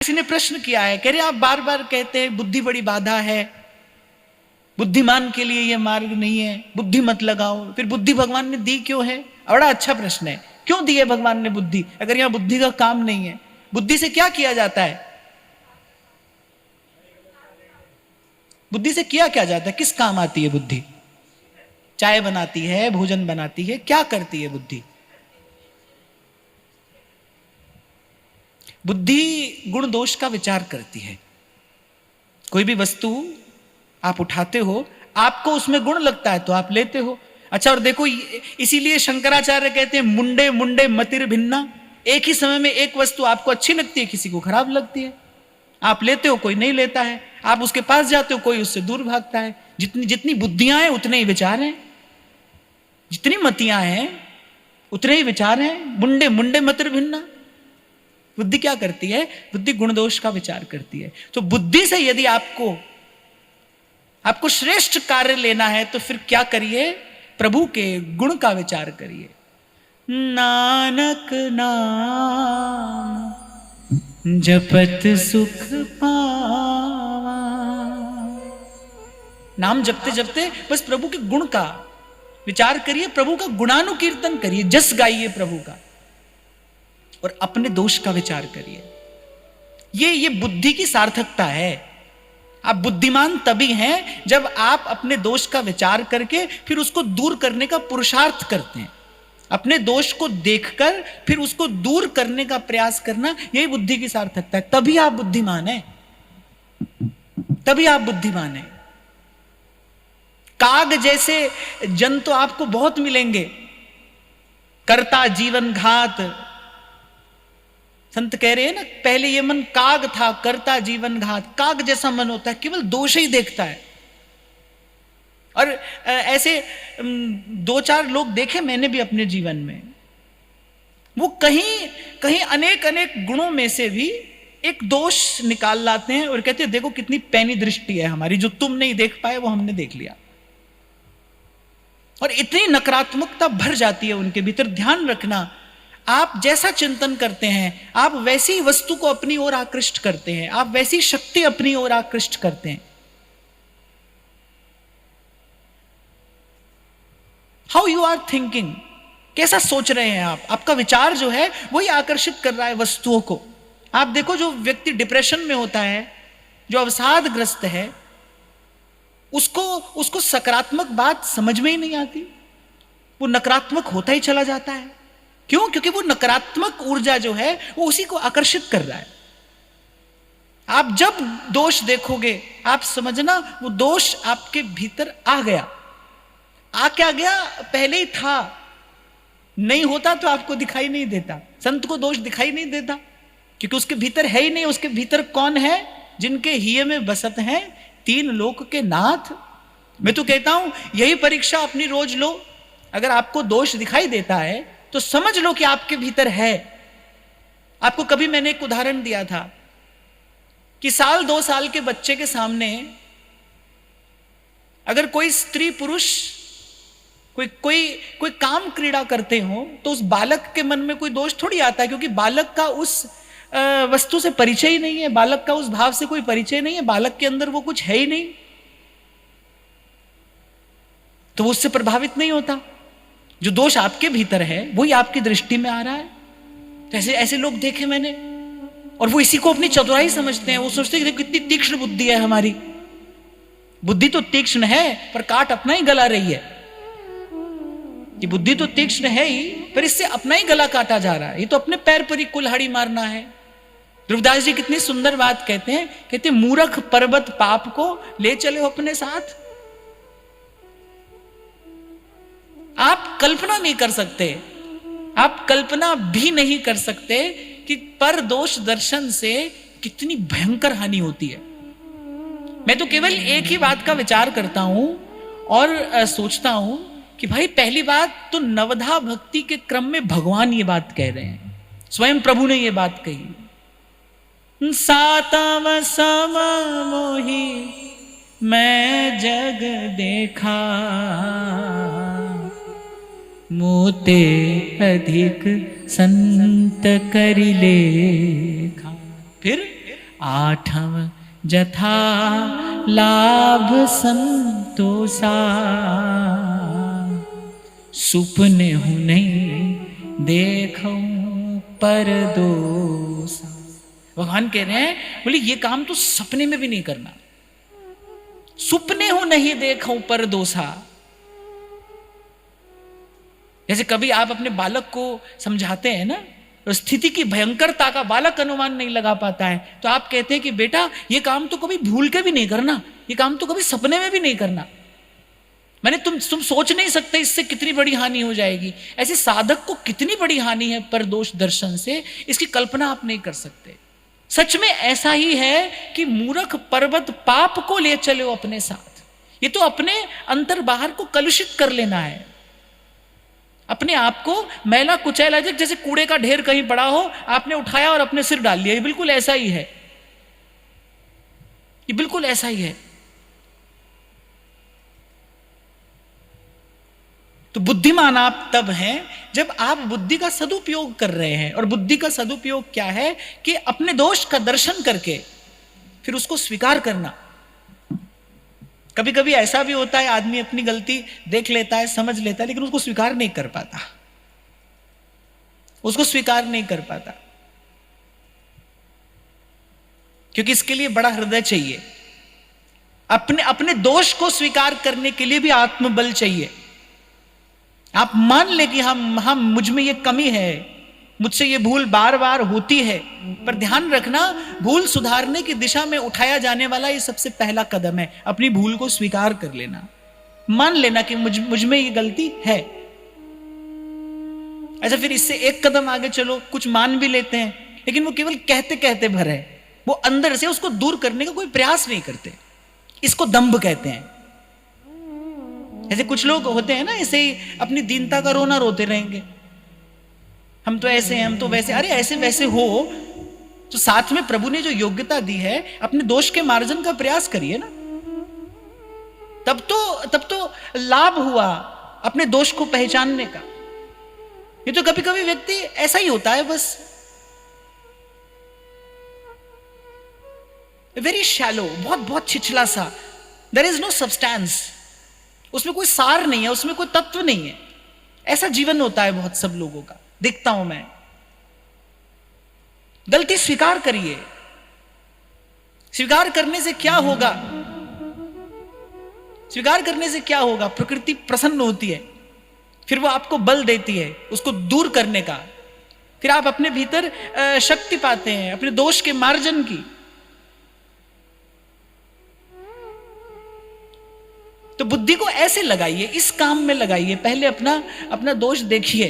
किसी ने प्रश्न किया है, कह रहे आप बार बार कहते हैं बुद्धि बड़ी बाधा है, बुद्धिमान के लिए यह मार्ग नहीं है, बुद्धि मत लगाओ, फिर बुद्धि भगवान ने दी क्यों है? बड़ा अच्छा प्रश्न है, क्यों दी है भगवान ने बुद्धि अगर यहां बुद्धि का काम नहीं है? बुद्धि से क्या किया जाता है? बुद्धि से किया क्या जाता है? किस काम आती है बुद्धि? चाय बनाती है, भोजन बनाती है, क्या करती है बुद्धि? बुद्धि गुण दोष का विचार करती है। कोई भी वस्तु आप उठाते हो, आपको उसमें गुण लगता है तो आप लेते हो। अच्छा, और देखो इसीलिए शंकराचार्य कहते हैं मुंडे मुंडे मतिर भिन्ना। एक ही समय में एक वस्तु आपको अच्छी लगती है, किसी को खराब लगती है। आप लेते हो, कोई नहीं लेता है। आप उसके पास जाते हो, कोई उससे दूर भागता है। जितनी जितनी बुद्धियां हैं उतने ही विचार हैं, जितनी मतियां हैं उतने ही विचार हैं। मुंडे मुंडे मतिर भिन्ना। बुद्धि क्या करती है? बुद्धि गुण दोष का विचार करती है। तो बुद्धि से यदि आपको श्रेष्ठ कार्य लेना है तो फिर क्या करिए? प्रभु के गुण का विचार करिए। नानक नाम जपत सुख पावा। नाम जपते जपते बस प्रभु के गुण का विचार करिए, प्रभु का गुणानुकीर्तन करिए, जस गाइए प्रभु का, और अपने दोष का विचार करिए। ये बुद्धि की सार्थकता है। आप बुद्धिमान तभी हैं जब आप अपने दोष का विचार करके फिर उसको दूर करने का पुरुषार्थ करते हैं। अपने दोष को देखकर फिर उसको दूर करने का प्रयास करना, यही बुद्धि की सार्थकता है। तभी आप बुद्धिमान हैं, तभी आप बुद्धिमान हैं। काग जैसे जन तो आपको बहुत मिलेंगे, करता जीवन घात। संत कह रहे हैं ना, पहले ये मन काग था, करता जीवन घात। काग जैसा मन होता है, केवल दोष ही देखता है। और ऐसे 2-4 लोग देखे मैंने भी अपने जीवन में। वो कहीं कहीं अनेक अनेक गुणों में से भी एक दोष निकाल लाते हैं और कहते हैं देखो कितनी पैनी दृष्टि है हमारी, जो तुम नहीं देख पाए वो हमने देख लिया। और इतनी नकारात्मकता भर जाती है उनके भीतर। ध्यान रखना, आप जैसा चिंतन करते हैं आप वैसी वस्तु को अपनी ओर आकृष्ट करते हैं, आप वैसी शक्ति अपनी ओर आकृष्ट करते हैं। हाउ यू आर थिंकिंग, कैसा सोच रहे हैं आप, आपका विचार जो है वही आकर्षित कर रहा है वस्तुओं को। आप देखो, जो व्यक्ति डिप्रेशन में होता है, जो अवसादग्रस्त है, उसको सकारात्मक बात समझ में ही नहीं आती, वो नकारात्मक होता ही चला जाता है। क्यों? क्योंकि वो नकारात्मक ऊर्जा जो है वो उसी को आकर्षित कर रहा है। आप जब दोष देखोगे आप समझना वो दोष आपके भीतर आ गया। आ क्या गया? पहले ही था, नहीं होता तो आपको दिखाई नहीं देता। संत को दोष दिखाई नहीं देता क्योंकि उसके भीतर है ही नहीं। उसके भीतर कौन है? जिनके हिये में बसत हैं 3 लोक के नाथ। मैं तो कहता हूं यही परीक्षा अपनी रोज लो। अगर आपको दोष दिखाई देता है तो समझ लो कि आपके भीतर है। आपको कभी मैंने एक उदाहरण दिया था कि 1-2 साल के बच्चे के सामने अगर कोई स्त्री पुरुष कोई काम क्रीड़ा करते हो तो उस बालक के मन में कोई दोष थोड़ी आता है, क्योंकि बालक का उस वस्तु से परिचय ही नहीं है, बालक का उस भाव से कोई परिचय नहीं है, बालक के अंदर वो कुछ है ही नहीं, तो वो उससे प्रभावित नहीं होता। जो दोष आपके भीतर है वही आपकी दृष्टि में आ रहा है। तो ऐसे लोग देखे मैंने, और वो इसी को अपनी चतुराई समझते हैं। वो सोचते हैं कि कितनी तीक्ष्ण बुद्धि है हमारी। बुद्धि तो तीक्ष्ण है पर काट अपना ही गला रही है। कि बुद्धि तो तीक्ष्ण है ही पर इससे अपना ही गला काटा जा रहा है। ये तो अपने पैर पर ही कुल्हाड़ी मारना है। ध्रुवदास जी कितनी सुंदर बात कहते हैं, कहते मूर्ख पर्वत पाप को ले चले अपने साथ। आप कल्पना नहीं कर सकते, आप कल्पना भी नहीं कर सकते कि पर दोष दर्शन से कितनी भयंकर हानि होती है। मैं तो केवल एक ही बात का विचार करता हूं और सोचता हूं कि भाई पहली बात तो नवधा भक्ति के क्रम में भगवान ये बात कह रहे हैं, स्वयं प्रभु ने ये बात कही। सातव सम मोही मैं जग देखा, मोते अधिक संत करि लेखा। फिर आठव जथा लाभ संतोषा, सुपने हूं नहीं देखूं पर दोषा। भगवान कह रहे हैं, बोले ये काम तो सपने में भी नहीं करना, सुपने हूं नहीं देखूं पर दोषा। जैसे कभी आप अपने बालक को समझाते हैं ना, तो स्थिति की भयंकरता का बालक अनुमान नहीं लगा पाता है, तो आप कहते हैं कि बेटा ये काम तो कभी भूल के भी नहीं करना, ये काम तो कभी सपने में भी नहीं करना। मैंने तुम सोच नहीं सकते इससे कितनी बड़ी हानि हो जाएगी। ऐसे साधक को कितनी बड़ी हानि है परदोष दर्शन से, इसकी कल्पना आप नहीं कर सकते। सच में ऐसा ही है कि मूर्ख पर्वत पाप को ले चले हो अपने साथ। ये तो अपने अंतर बाहर को कलुषित कर लेना है, अपने आप को मैला कुचैला, जैसे कूड़े का ढेर कहीं पड़ा हो, आपने उठाया और अपने सिर डाल लिया। ये बिल्कुल ऐसा ही है, ये बिल्कुल ऐसा ही है। तो बुद्धिमान आप तब हैं जब आप बुद्धि का सदुपयोग कर रहे हैं। और बुद्धि का सदुपयोग क्या है कि अपने दोष का दर्शन करके फिर उसको स्वीकार करना। कभी कभी ऐसा भी होता है, आदमी अपनी गलती देख लेता है, समझ लेता है, लेकिन उसको स्वीकार नहीं कर पाता, उसको स्वीकार नहीं कर पाता, क्योंकि इसके लिए बड़ा हृदय चाहिए। अपने दोष को स्वीकार करने के लिए भी आत्मबल चाहिए। आप मान ले कि हम मुझ में ये कमी है, मुझसे ये भूल बार बार होती है, पर ध्यान रखना, भूल सुधारने की दिशा में उठाया जाने वाला ये सबसे पहला कदम है, अपनी भूल को स्वीकार कर लेना, मान लेना कि मुझ में ये गलती है। अच्छा, फिर इससे एक कदम आगे चलो, कुछ मान भी लेते हैं, लेकिन वो केवल कहते कहते भर है, वो अंदर से उसको दूर करने का कोई प्रयास नहीं करते। इसको दंभ कहते हैं। ऐसे कुछ लोग होते हैं ना, ऐसे ही अपनी दीनता का रोना रोते रहेंगे, हम तो ऐसे हैं, हम तो वैसे। अरे ऐसे वैसे हो तो साथ में प्रभु ने जो योग्यता दी है, अपने दोष के मार्जन का प्रयास करिए ना, तब तो लाभ हुआ अपने दोष को पहचानने का। ये तो कभी कभी व्यक्ति ऐसा ही होता है, बस वेरी शैलो, बहुत छिछला सा, देयर इज नो सब्सटेंस, उसमें कोई सार नहीं है, उसमें कोई तत्व नहीं है। ऐसा जीवन होता है बहुत सब लोगों का, देखता हूं मैं। गलती स्वीकार करिए। स्वीकार करने से क्या होगा? स्वीकार करने से क्या होगा? प्रकृति प्रसन्न होती है, फिर वो आपको बल देती है उसको दूर करने का। फिर आप अपने भीतर शक्ति पाते हैं अपने दोष के मार्जन की। तो बुद्धि को ऐसे लगाइए, इस काम में लगाइए। पहले अपना दोष देखिए,